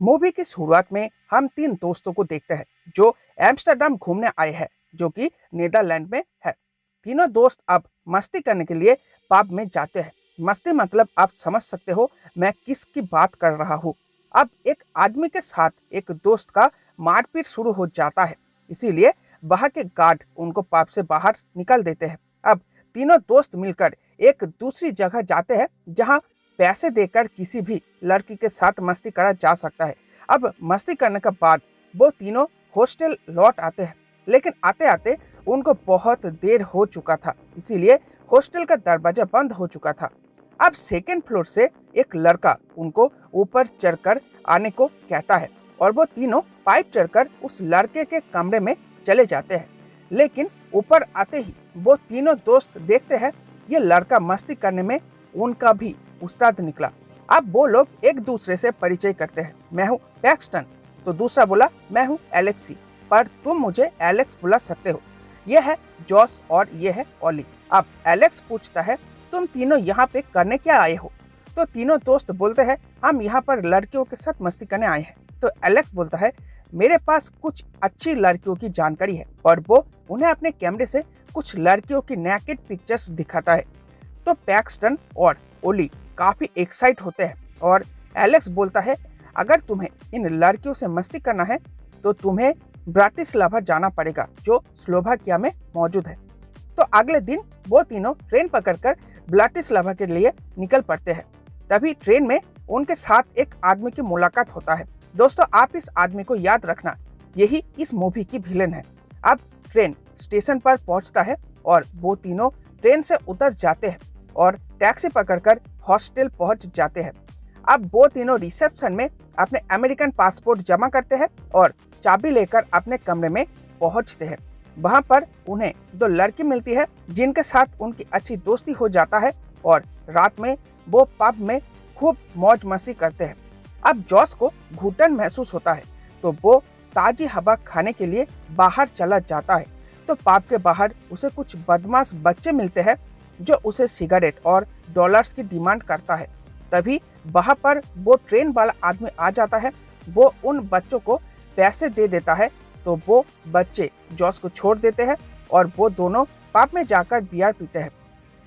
Movie की शुरुआत में हम तीन दोस्तों को देखते हैं जो एम्स्टर्डम घूमने आए हैं, जो कि नीदरलैंड में है। तीनों दोस्त अब मस्ती करने के लिए पब में जाते हैं। मस्ती मतलब आप समझ सकते हो मैं किसकी बात कर रहा हूँ। अब एक आदमी के साथ एक दोस्त का मारपीट शुरू हो जाता है, इसीलिए वहाँ के गार्ड उनको पब से बाहर निकाल देते हैं। अब तीनों दोस्त मिलकर एक दूसरी जगह जाते हैं जहाँ पैसे देकर किसी भी लड़की के साथ मस्ती करा जा सकता है। अब मस्ती करने के बाद वो तीनों हॉस्टल लौट आते हैं, लेकिन आते आते उनको बहुत देर हो चुका था, इसीलिए हॉस्टल का दरवाजा बंद हो चुका था। अब सेकेंड फ्लोर से एक लड़का उनको ऊपर चढ़कर आने को कहता है और वो तीनों पाइप चढ़कर उस लड़के के कमरे में चले जाते हैं। लेकिन ऊपर आते ही वो तीनों दोस्त देखते हैं ये लड़का मस्ती करने में उनका भी उस्ताद निकला। अब वो लोग एक दूसरे से परिचय करते हैं। मैं हूँ पैक्सटन, तो दूसरा बोला मैं हूँ एलेक्सी, पर तुम मुझे एलेक्स बुला सकते हो। ये है जॉस और ये है ओली। अब एलेक्स पूछता है तुम तीनों यहाँ पे करने क्या आए हो? तो तीनों दोस्त बोलते हैं हम यहाँ पर लड़कियों के साथ मस्ती करने आए हैं। तो एलेक्स बोलता है मेरे पास कुछ अच्छी लड़कियों की जानकारी है, और वो उन्हें अपने कैमरे से कुछ लड़कियों की नेकेड पिक्चर्स दिखाता है। तो पैक्सटन और ओली काफी एक्साइट होते हैं और एलेक्स बोलता है अगर तुम्हें इन लड़कियों से मस्ती करना है तो तुम्हें ब्राटिस्लावा जाना पड़ेगा, जो स्लोवाकिया में मौजूद है। तो अगले दिन वो तीनों ट्रेन पकड़कर ब्राटिस्लावा के लिए निकल पड़ते हैं। तभी ट्रेन में उनके साथ एक आदमी की मुलाकात होता है। दोस्तों, आप इस आदमी को याद रखना, यही इस मूवी की विलेन है। अब ट्रेन स्टेशन पर पहुंचता है और वो तीनों ट्रेन से उतर जाते हैं और टैक्सी पकड़कर हॉस्टल पहुंच जाते हैं। अब वो तीनों रिसेप्शन में अपने अमेरिकन पासपोर्ट जमा करते हैं और चाबी लेकर अपने कमरे में पहुंचते हैं। वहां पर उन्हें दो लड़की मिलती है जिनके साथ उनकी अच्छी दोस्ती हो जाता है और रात में वो पब में खूब मौज मस्ती करते हैं। अब जॉस को घुटन महसूस होता है तो वो ताजी हवा खाने के लिए बाहर चला जाता है। तो पब के बाहर उसे कुछ बदमाश बच्चे मिलते हैं जो उसे सिगरेट और डॉलर्स की डिमांड करता है। तभी वहां पर वो ट्रेन वाला आदमी आ जाता है। वो उन बच्चों को पैसे दे देता है तो वो बच्चे जॉस को छोड़ देते हैं और वो दोनों पब में जाकर बियर पीते हैं।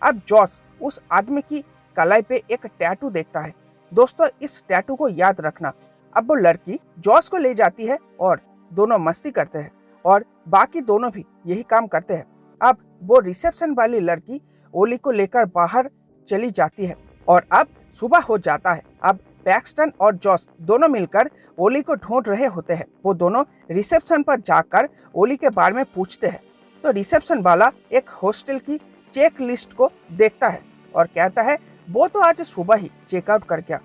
अब जॉस उस आदमी की कलाई पे एक टैटू देखता है। दोस्तों, इस टैटू को याद रखना। अब वो लड़की जॉस को ले जाती है और दोनों मस्ती करते हैं और बाकी दोनों भी यही काम करते हैं। अब वो रिसेप्शन वाली लड़की ओली को लेकर बाहर चली जाती है और अब सुबह हो जाता है। अब पैक्सटन और जॉस दोनों मिलकर ओली को ढूंढ रहे होते हैं। वो दोनों रिसेप्शन पर जाकर ओली के बारे में पूछते हैं। तो रिसेप्शन वाला एक हॉस्टल की चेक लिस्ट को देखता है और कहता है वो तो आज सुबह ही चेकआउट कर गया।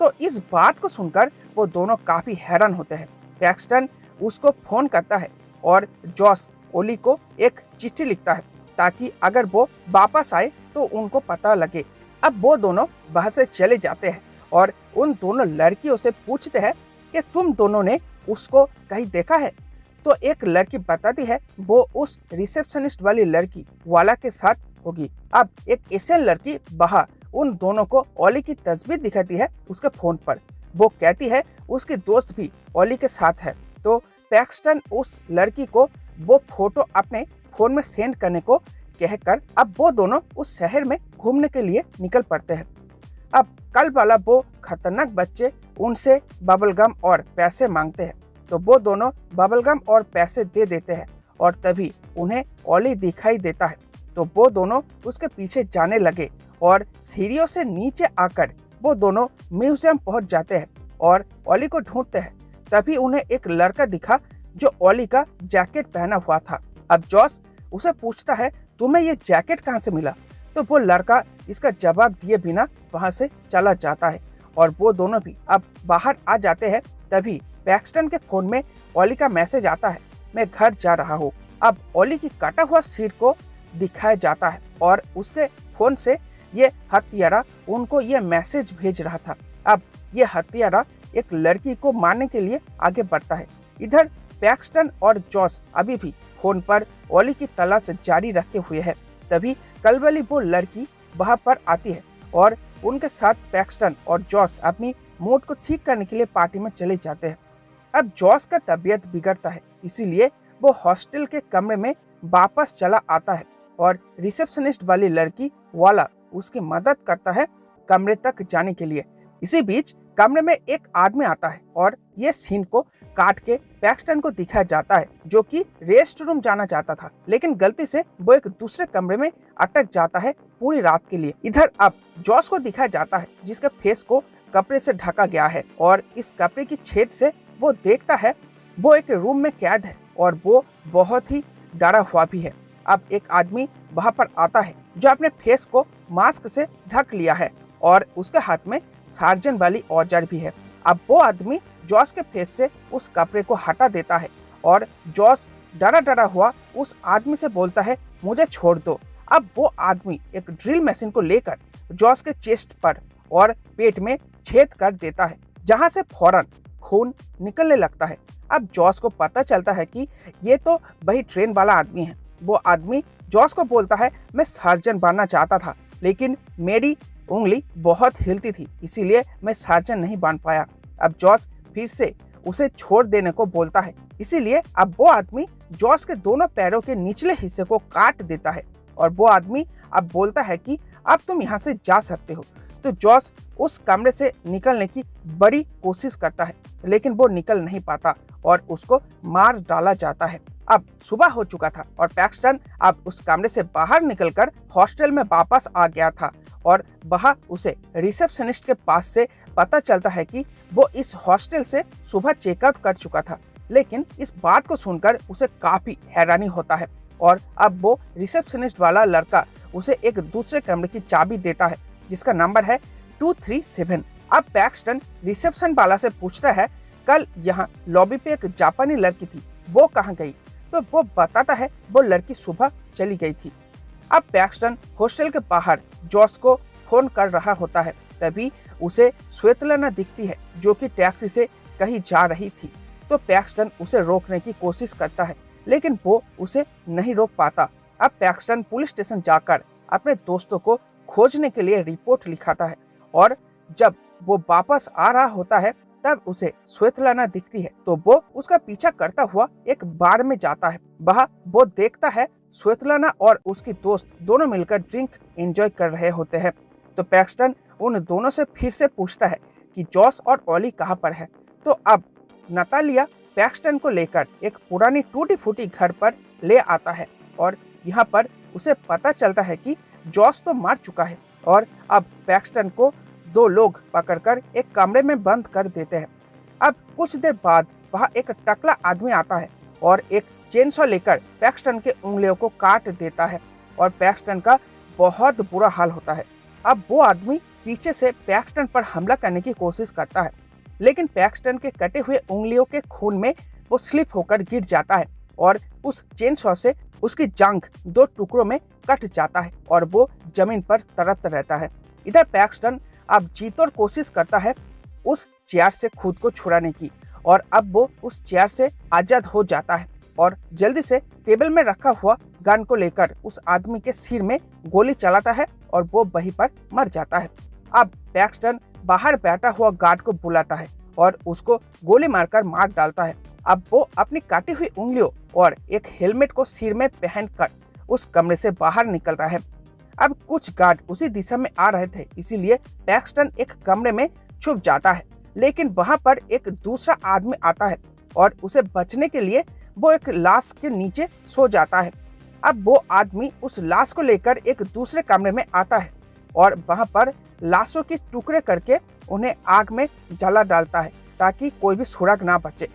तो इस बात को सुनकर वो दोनों काफी हैरान होते हैं। पैक्सटन उसको फोन करता है और जॉस ओली को एक चिट्ठी लिखता है ताकि अगर वो वापस आए तो उनको पता लगे। अब वो दोनों वहां से चले जाते हैं और उन दोनों लड़कियों से पूछते हैं कि तुम दोनों ने उसको कहीं देखा है? तो एक लड़की बताती है वो उस रिसेप्शनिस्ट वाली लड़की वाला के साथ होगी। अब एक एशियन लड़की वहां उन दोनों को ओली की तस्वीर दिखाती है उसके फोन पर। वो कहती है उसकी दोस्त भी ओली के साथ है। तो पैक्सटन उस लड़की को वो फोटो अपने फोन में सेंड करने को कहकर अब वो दोनों उस शहर में घूमने के लिए निकल पड़ते हैं। अब कल वाला वो खतरनाक बच्चे उनसे बबलगम और पैसे मांगते हैं, तो वो दोनों बबलगम और पैसे दे देते हैं और तभी उन्हें ओली दिखाई देता है। तो वो दोनों उसके पीछे जाने लगे और सीढ़ियों से नीचे आकर वो दोनों म्यूजियम पहुंच जाते हैं और ओली को ढूंढते हैं। तभी उन्हें एक लड़का दिखा जो ओली का जैकेट पहना हुआ था। अब जॉस उसे पूछता है तुम्हें ये जैकेट कहाँ से मिला? तो वो लड़का इसका जवाब दिए बिना वहां से चला जाता है और वो दोनों भी अब बाहर आ जाते हैं। तभी पैक्सटन के फोन में ओली का मैसेज आता है मैं घर जा रहा हूँ। अब ओली की कटा हुआ सिर को दिखाया जाता है और उसके फोन से ये हत्यारा उनको ये मैसेज भेज रहा था। अब ये हत्यारा एक लड़की को मारने के लिए आगे बढ़ता है। इधर पैक्सटन और जॉस अभी भी फोन पर ओली की तलाश जारी रखे हुए है। तभी कल वाली वो लड़की वहां पर आती है और उनके साथ पैक्सटन और जॉस अपनी मूड को ठीक करने के लिए पार्टी में चले जाते हैं। अब जॉस का तबीयत बिगड़ता है, इसीलिए वो हॉस्टल के कमरे में वापस चला आता है और रिसेप्शनिस्ट वाली लड़की वाला उसकी मदद करता है कमरे तक जाने के लिए। इसी बीच कमरे में एक आदमी आता है और ये सीन को काट के पैक्सटन को दिखाया जाता है, जो कि रेस्ट रूम जाना चाहता था, लेकिन गलती से वो एक दूसरे कमरे में अटक जाता है पूरी रात के लिए। इधर अब जॉस को दिखाया जाता है जिसके फेस को कपड़े से ढका गया है और इस कपड़े की छेद से वो देखता है वो एक रूम में कैद है और वो बहुत ही डरा हुआ भी है। अब एक आदमी वहां पर आता है जो अपने फेस को मास्क से ढक लिया है और उसके हाथ में सार्जन वाली औजार भी है। अब वो आदमी जॉस के फेस से उस कपड़े को हटा देता है और जॉस डरा डरा हुआ उस आदमी से बोलता है, मुझे छोड़ दो। अब वो आदमी एक ड्रिल मशीन को लेकर जॉस के चेस्ट पर और पेट में छेद कर देता है, जहां से फौरन खून निकलने लगता है। अब जॉस को पता चलता है कि ये तो वही ट्रेन वाला आदमी है। वो आदमी जॉस को बोलता है, मैं सर्जन बनना चाहता था, लेकिन मेरी उंगली बहुत हिलती थी, इसीलिए मैं सर्जन नहीं बन पाया। अब जॉस फिर से उसे छोड़ देने को बोलता है, इसीलिए अब वो आदमी जॉस के दोनों पैरों के निचले हिस्से को काट देता है और वो आदमी अब बोलता है कि अब तुम यहाँ से जा सकते हो। तो जॉस उस कमरे से निकलने की बड़ी कोशिश करता है, लेकिन वो निकल नहीं पाता और उसको मार डाला जाता है। अब सुबह हो चुका था और पैक्सटन अब उस कमरे से बाहर निकलकर हॉस्टल में वापस आ गया था और वहां उसे रिसेप्शनिस्ट के पास से पता चलता है कि वो इस हॉस्टल से सुबह चेकआउट कर चुका था। लेकिन इस बात को सुनकर उसे काफी हैरानी होता है और अब वो रिसेप्शनिस्ट वाला लड़का उसे एक दूसरे कमरे की चाबी देता है जिसका नंबर है 237। अब पैक्सटन रिसेप्शन वाला से पूछता है, कल यहाँ लॉबी पे एक जापानी लड़की थी, वो कहाँ गई? तो वो बताता है वो लड़की सुबह चली गई थी। अब पैक्सटन हॉस्टल के बाहर जॉस को फोन कर रहा होता है, तभी उसे स्वेतलाना दिखती है जो कि टैक्सी से कहीं जा रही थी। तो पैक्सटन उसे रोकने की कोशिश करता है, लेकिन वो उसे नहीं रोक पाता। अब पैक्सटन पुलिस स्टेशन जाकर अपने दोस्तों को खोजने के लिए रिपोर्ट लिखाता है और जब वो वापस आ रहा होता है तब उसे स्वेतलाना दिखती है। तो वो उसका पीछा करता हुआ एक बार में जाता है। वहाँ वो देखता है स्वेतलाना और उसकी दोस्त दोनों मिलकर ड्रिंक एंजॉय कर रहे होते हैं। तो पैक्सटन उन दोनों से फिर से पूछता है कि जॉस और ओली कहाँ पर है। तो अब नतालिया पैक्सटन को लेकर एक पुरानी टूटी फूटी घर पर ले आता है और यहाँ पर उसे पता चलता है कि जॉस तो मर चुका है और अब पैक्सटन को दो लोग पकड़कर एक कमरे में बंद कर देते हैं। अब कुछ देर बाद वहाँ एक टकला आदमी आता है और एक चेनसॉ लेकर पैक्सटन के उंगलियों को काट देता है और पैक्सटन का बहुत बुरा हाल होता है। अब वो आदमी पीछे से पैक्सटन पर हमला करने की कोशिश करता है, लेकिन पैक्सटन के कटे हुए उंगलियों के खून में वो स्लिप होकर गिर जाता है और उस चेनसॉ से उसकी जांघ दो टुकड़ों में कट जाता है और वो जमीन पर तड़पता रहता है। इधर पैक्सटन अब जीतोड़ कोशिश करता है उस चेयर से खुद को छुड़ाने की और अब वो उस चेयर से आजाद हो जाता है और जल्दी से टेबल में रखा हुआ गन को लेकर उस आदमी के सिर में गोली चलाता है और वो वहीं पर मर जाता है। अब पैक्सटन बाहर बैठा हुआ गार्ड को बुलाता है और उसको गोली मारकर मार डालता है। अब वो अपनी काटी हुई उंगलियों और एक हेलमेट को सिर में पहनकर उस कमरे से बाहर निकलता है। अब कुछ गार्ड उसी दिशा में आ रहे थे, इसीलिए पैक्सटन एक कमरे में छुप जाता है, लेकिन वहां पर एक दूसरा आदमी आता है और उसे बचने के लिए वो एक लाश के नीचे सो जाता है। अब वो आदमी उस लाश को लेकर एक दूसरे कमरे में आता है और वहां पर लाशों के टुकड़े करके उन्हें आग में जला डालता है ताकि कोई भी सुराग ना बचे।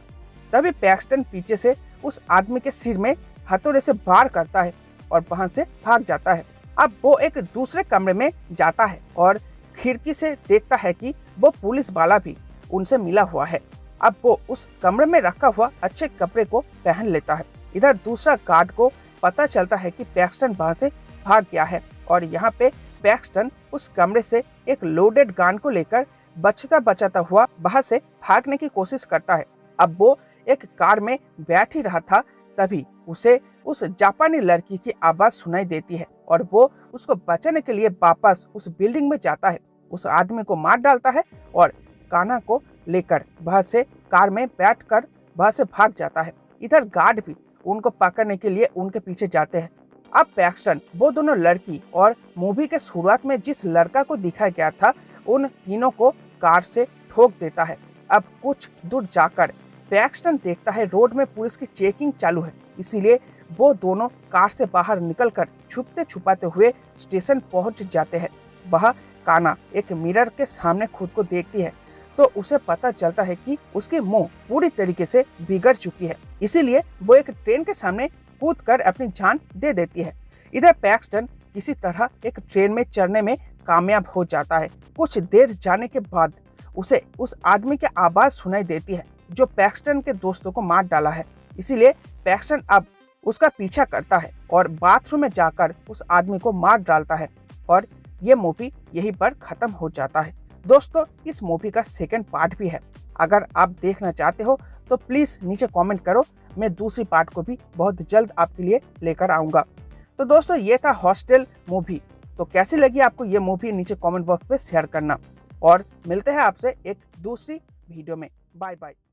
तभी पैक्सटन पीछे से उस आदमी के सिर में हथौड़े से वार करता है और वहां से भाग जाता है। अब वो एक दूसरे कमरे में जाता है और खिड़की से देखता है कि वो पुलिस वाला भी उनसे मिला हुआ है। अब वो उस कमरे में रखा हुआ अच्छे कपड़े को पहन लेता है। इधर दूसरा गार्ड को पता चलता है कि पैक्सटन वहां से भाग गया है और यहाँ पे पैक्सटन उस कमरे से एक लोडेड गन को लेकर बचता बचाता हुआ वहां से भागने की कोशिश करता है। अब वो एक कार में बैठ ही रहा था, तभी उसे उस जापानी लड़की की आवाज सुनाई देती है और वो उसको बचाने के लिए वापस उस बिल्डिंग में जाता है, उस आदमी को मार डालता है और कान्हा को लेकर वह से कार में बैठकर वह से भाग जाता है। इधर गार्ड भी उनको पकड़ने के लिए उनके पीछे जाते हैं। अब पैक्सटन वो दोनों लड़की और मूवी के शुरुआत में जिस लड़का को दिखाया गया था उन तीनों को कार से ठोक देता है। अब कुछ दूर जाकर पैक्सटन देखता है रोड में पुलिस की चेकिंग चालू है, इसीलिए वो दोनों कार से बाहर निकलकर छुपते छुपाते हुए स्टेशन पहुंच जाते हैं। वह कान्हा एक मिरर के सामने खुद को देखती है तो उसे पता चलता है कि उसकी मुंह पूरी तरीके से बिगड़ चुकी है, इसीलिए वो एक ट्रेन के सामने कूदकर अपनी जान दे देती है। इधर पैक्सटन किसी तरह एक ट्रेन में चढ़ने में कामयाब हो जाता है। कुछ देर जाने के बाद उसे उस आदमी की आवाज सुनाई देती है जो पैक्सटन के दोस्तों को मार डाला है, इसीलिए पैक्सटन अब उसका पीछा करता है और बाथरूम में जाकर उस आदमी को मार डालता है और ये मूवी यहीं पर खत्म हो जाता है। दोस्तों, इस मूवी का सेकंड पार्ट भी है, अगर आप देखना चाहते हो तो प्लीज नीचे कमेंट करो, मैं दूसरी पार्ट को भी बहुत जल्द आपके लिए लेकर आऊंगा। तो दोस्तों, ये था हॉस्टल मूवी। तो कैसी लगी आपको ये मूवी नीचे कमेंट बॉक्स पे शेयर करना और मिलते हैं आपसे एक दूसरी वीडियो में। Bye bye.